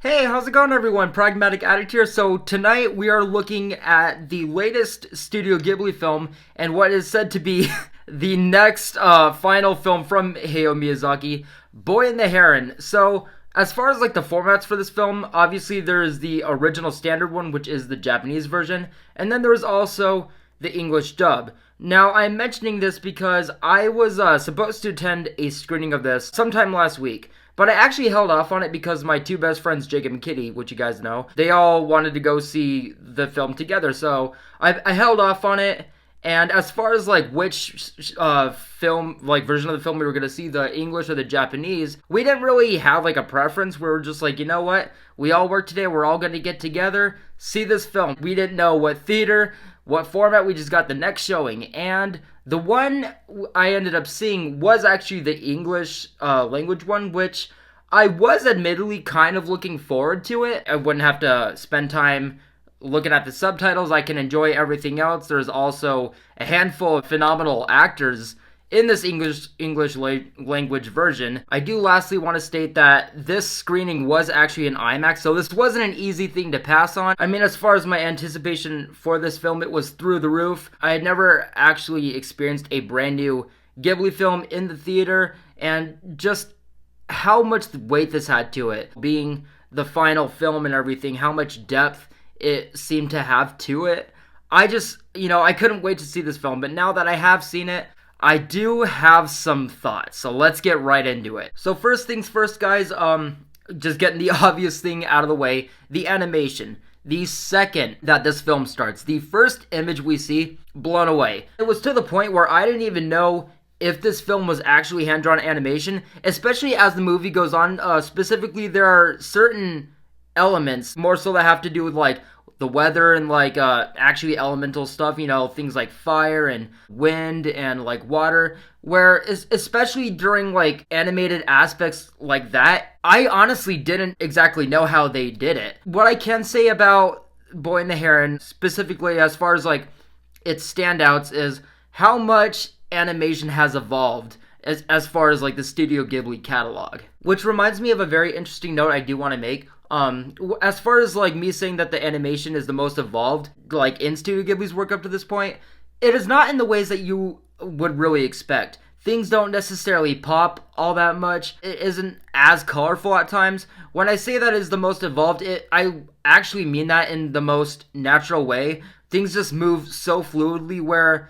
Hey, how's it going everyone? Pragmatic Addict here. So tonight we are looking at the latest Studio Ghibli film and what is said to be the next final film from Hayao Miyazaki, Boy and the Heron. So as far as like the formats for this film, obviously there is the original standard one, which is the Japanese version, and then there's also the English dub. Now, I'm mentioning this because I was supposed to attend a screening of this sometime last week. But I actually held off on it because my two best friends, Jacob and Kitty, which you guys know, they all wanted to go see the film together. So I held off on it. And as far as like which film, like version of the film we were going to see, the English or the Japanese, we didn't really have like a preference. We were just like, you know what? We all work today. We're all going to get together, see this film. We didn't know what theater, what format. We just got the next showing. And the one I ended up seeing was actually the English language one, which I was admittedly kind of looking forward to it. I wouldn't have to spend time looking at the subtitles. I can enjoy everything else. There's also a handful of phenomenal actors in this English language version. I do lastly want to state that this screening was actually in IMAX, so this wasn't an easy thing to pass on. I mean, as far as my anticipation for this film, it was through the roof. I had never actually experienced a brand new Ghibli film in the theater, and just how much weight this had to it, being the final film and everything, how much depth it seemed to have to it. I just, I couldn't wait to see this film, but now that I have seen it, I do have some thoughts, so let's get right into it. So first things first, guys, just getting the obvious thing out of the way, the animation. The second that this film starts, the first image we see, blown away. It was to the point where I didn't even know if this film was actually hand-drawn animation, especially as the movie goes on. Specifically, there are certain elements, more so that have to do with like the weather and like actually elemental stuff, things like fire and wind and like water, where especially during like animated aspects like that, I honestly didn't exactly know how they did it. What I can say about Boy and the Heron, specifically as far as like its standouts, is how much animation has evolved as far as like the Studio Ghibli catalog. Which reminds me of a very interesting note I do want to make. As far as like me saying that the animation is the most evolved, like in Studio Ghibli's work up to this point, it is not in the ways that you would really expect. Things don't necessarily pop all that much. It isn't as colorful at times. When I say that is the most evolved, I actually mean that in the most natural way. Things just move so fluidly where,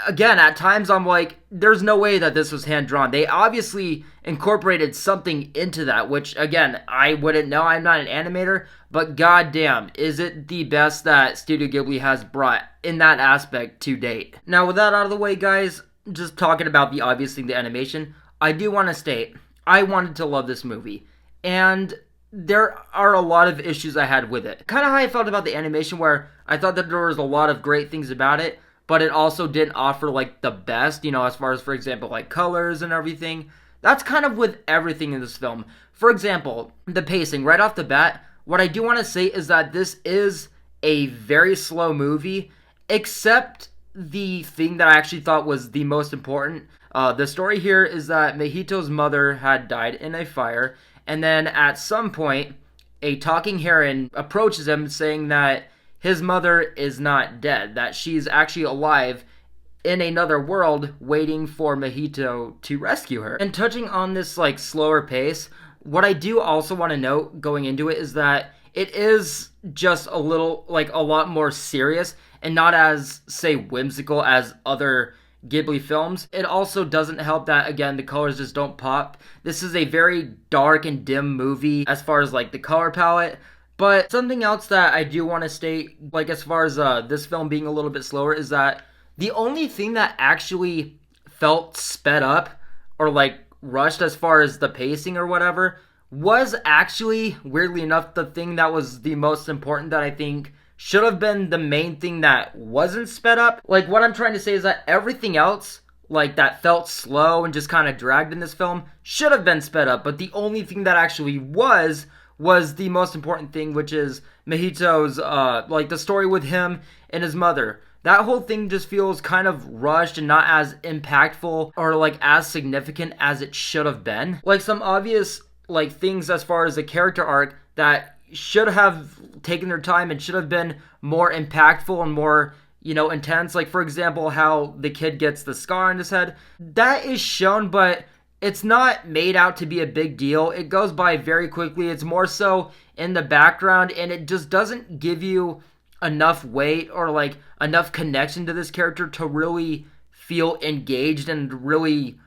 again, at times I'm like, there's no way that this was hand-drawn. They obviously incorporated something into that, which, again, I wouldn't know. I'm not an animator, but goddamn, is it the best that Studio Ghibli has brought in that aspect to date. Now, with that out of the way, guys, just talking about the obvious thing, the animation, I do want to state, I wanted to love this movie, and there are a lot of issues I had with it. Kind of how I felt about the animation, where I thought that there was a lot of great things about it, but it also didn't offer like the best, as far as, for example, like colors and everything. That's kind of with everything in this film. For example, the pacing, right off the bat, what I do want to say is that this is a very slow movie, except the thing that I actually thought was the most important. The story here is that Mahito's mother had died in a fire, and then at some point, a talking heron approaches him saying that his mother is not dead, that she's actually alive in another world waiting for Mahito to rescue her. And touching on this like slower pace, what I do also want to note going into it is that it is just a lot more serious and not as, say, whimsical as other Ghibli films. It also doesn't help that, again, the colors just don't pop. This is a very dark and dim movie as far as like the color palette. But something else that I do want to state, like as far as this film being a little bit slower, is that the only thing that actually felt sped up or like rushed as far as the pacing or whatever was actually, weirdly enough, the thing that was the most important, that I think should have been the main thing that wasn't sped up. Like, what I'm trying to say is that everything else, like, that felt slow and just kind of dragged in this film should have been sped up, but the only thing that actually was the most important thing, which is Mahito's, the story with him and his mother. That whole thing just feels kind of rushed and not as impactful or, like, as significant as it should have been. Like, some obvious, like, things as far as the character arc that should have taken their time and should have been more impactful and more, intense. Like, for example, how the kid gets the scar on his head. That is shown, but it's not made out to be a big deal. It goes by very quickly. It's more so in the background, and it just doesn't give you enough weight or like enough connection to this character to really feel engaged and really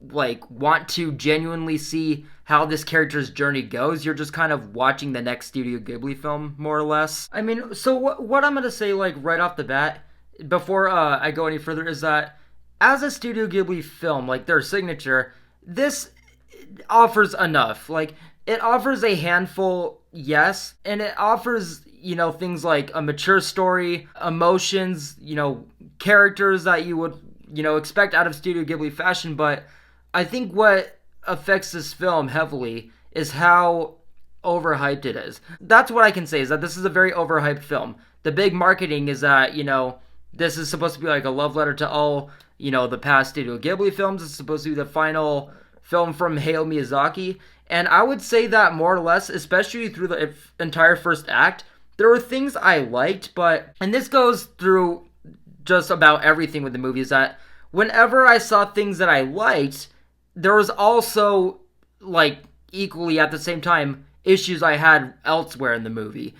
like want to genuinely see how this character's journey goes. You're just kind of watching the next Studio Ghibli film, more or less. I mean, so what I'm gonna say, like, right off the bat, before I go any further, is that as a Studio Ghibli film, like their signature, this offers enough. Like, it offers a handful, yes, and it offers, things like a mature story, emotions, characters that you would, expect out of Studio Ghibli fashion. But I think what affects this film heavily is how overhyped it is. That's what I can say, is that this is a very overhyped film. The big marketing is that, this is supposed to be like a love letter to all, the past Studio Ghibli films. It's supposed to be the final film from Hayao Miyazaki. And I would say that more or less, especially through the entire first act, there were things I liked, but, and this goes through just about everything with the movie, is that whenever I saw things that I liked, there was also, like, equally at the same time, issues I had elsewhere in the movie.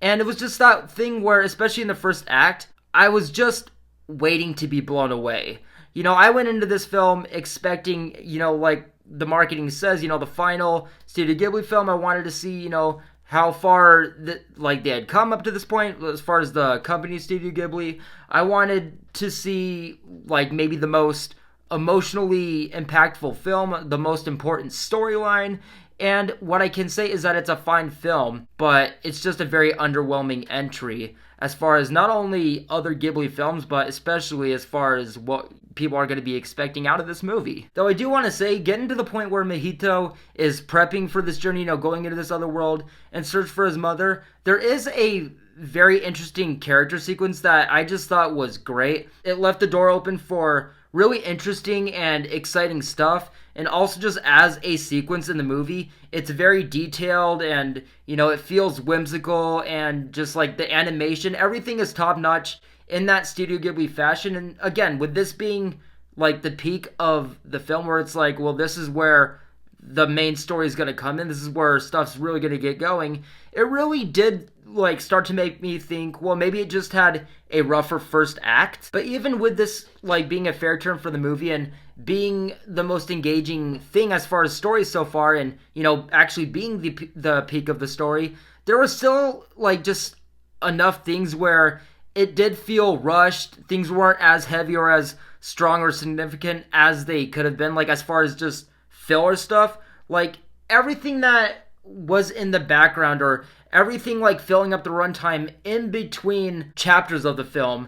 And it was just that thing where, especially in the first act, I was just waiting to be blown away. I went into this film expecting, like the marketing says, the final Studio Ghibli film. I wanted to see, how far they had come up to this point as far as the company Studio Ghibli. I wanted to see, like, maybe the most emotionally impactful film, the most important storyline. And what I can say is that it's a fine film, but it's just a very underwhelming entry as far as not only other Ghibli films, but especially as far as what people are going to be expecting out of this movie. Though I do want to say, getting to the point where Mahito is prepping for this journey, going into this other world and search for his mother, there is a very interesting character sequence that I just thought was great. It left the door open for really interesting and exciting stuff. And also, just as a sequence in the movie, it's very detailed and, it feels whimsical, and just like the animation, everything is top notch in that Studio Ghibli fashion. And again, with this being like the peak of the film, where it's like, well, this is where the main story is going to come in, this is where stuff's really going to get going, it really did like start to make me think, well, maybe it just had a rougher first act. But even with this like being a fair turn for the movie and being the most engaging thing as far as story so far, and actually being the peak of the story, there was still like just enough things where it did feel rushed. Things weren't as heavy or as strong or significant as they could have been, like as far as just filler stuff. Like everything that was in the background, or everything like filling up the runtime in between chapters of the film,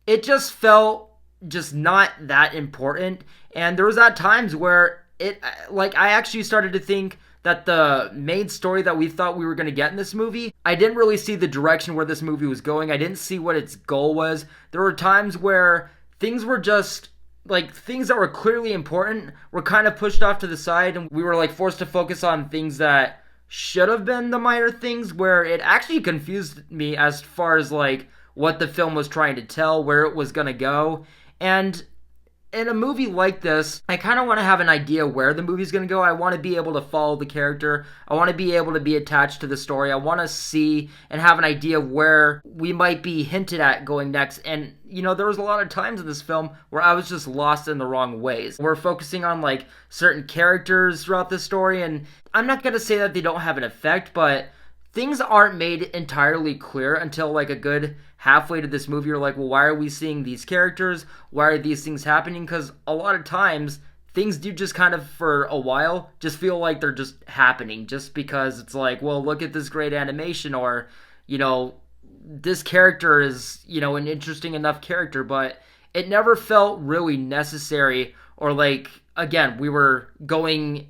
it just felt just not that important. And there was at times where it, like, I actually started to think that the main story that we thought we were going to get in this movie, I didn't really see the direction where this movie was going. I didn't see what its goal was. There were times where things were just, like, things that were clearly important were kind of pushed off to the side, and we were, like, forced to focus on things that should have been the minor things, where it actually confused me as far as, like, what the film was trying to tell, where it was going to go. And in a movie like this, I kind of want to have an idea where the movie's going to go. I want to be able to follow the character. I want to be able to be attached to the story. I want to see and have an idea of where we might be hinted at going next. And, there was a lot of times in this film where I was just lost in the wrong ways. We're focusing on, like, certain characters throughout the story, and I'm not going to say that they don't have an effect, but things aren't made entirely clear until, like, a good halfway to this movie. You're like, well, why are we seeing these characters? Why are these things happening? Because a lot of times, things do just kind of, for a while, just feel like they're just happening. Just because it's like, well, look at this great animation, or, this character is, an interesting enough character, but it never felt really necessary, or like, again, we were going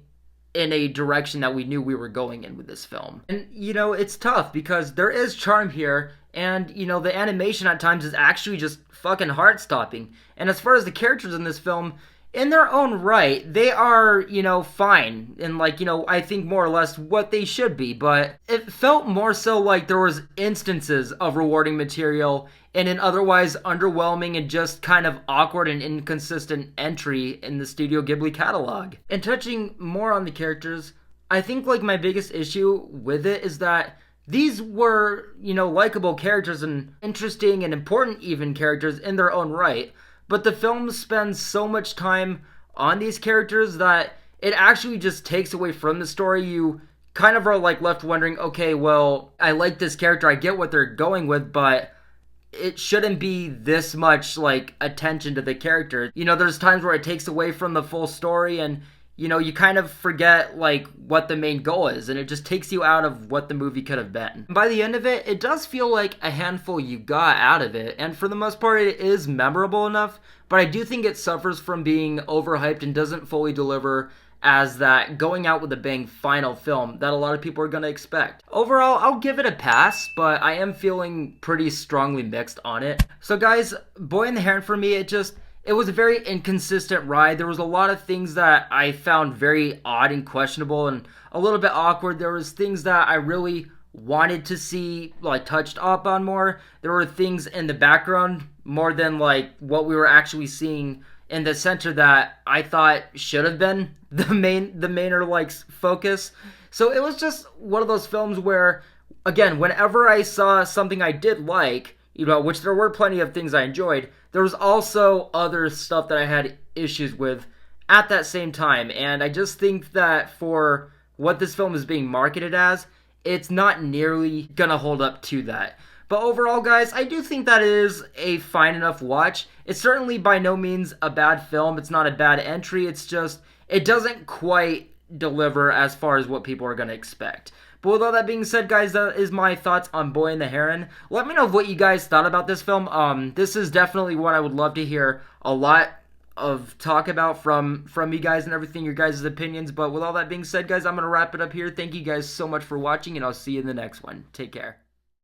in a direction that we knew we were going in with this film. And, it's tough because there is charm here, and, the animation at times is actually just fucking heart-stopping. And as far as the characters in this film, in their own right, they are, fine. And, I think more or less what they should be. But it felt more so like there was instances of rewarding material in an otherwise underwhelming and just kind of awkward and inconsistent entry in the Studio Ghibli catalog. And touching more on the characters, I think, my biggest issue with it is that these were, likable characters and interesting and important even characters in their own right. But the film spends so much time on these characters that it actually just takes away from the story. You kind of are left wondering, okay, well, I like this character, I get what they're going with, but it shouldn't be this much attention to the character. There's times where it takes away from the full story, and you kind of forget what the main goal is, and it just takes you out of what the movie could have been. By the end of it, it does feel like a handful you got out of it, and for the most part it is memorable enough, but I do think it suffers from being overhyped and doesn't fully deliver as that going out with a bang final film that a lot of people are going to expect. Overall, I'll give it a pass, but I am feeling pretty strongly mixed on it. So guys, Boy and the Heron for me, it was a very inconsistent ride. There was a lot of things that I found very odd and questionable and a little bit awkward. There was things that I really wanted to see touched up on more. There were things in the background more than what we were actually seeing in the center that I thought should have been the main focus. So it was just one of those films where, again, whenever I saw something I did which there were plenty of things I enjoyed, there was also other stuff that I had issues with at that same time. And I just think that for what this film is being marketed as, it's not nearly gonna hold up to that. But overall, guys, I do think that it is a fine enough watch. It's certainly by no means a bad film. It's not a bad entry. It's just, it doesn't quite deliver as far as what people are going to expect. But with all that being said, guys, that is my thoughts on Boy and the Heron. Let me know what you guys thought about this film. This is definitely what I would love to hear a lot of talk about from you guys and everything, your guys' opinions. But with all that being said, guys, I'm going to wrap it up here. Thank you guys so much for watching, and I'll see you in the next one. Take care.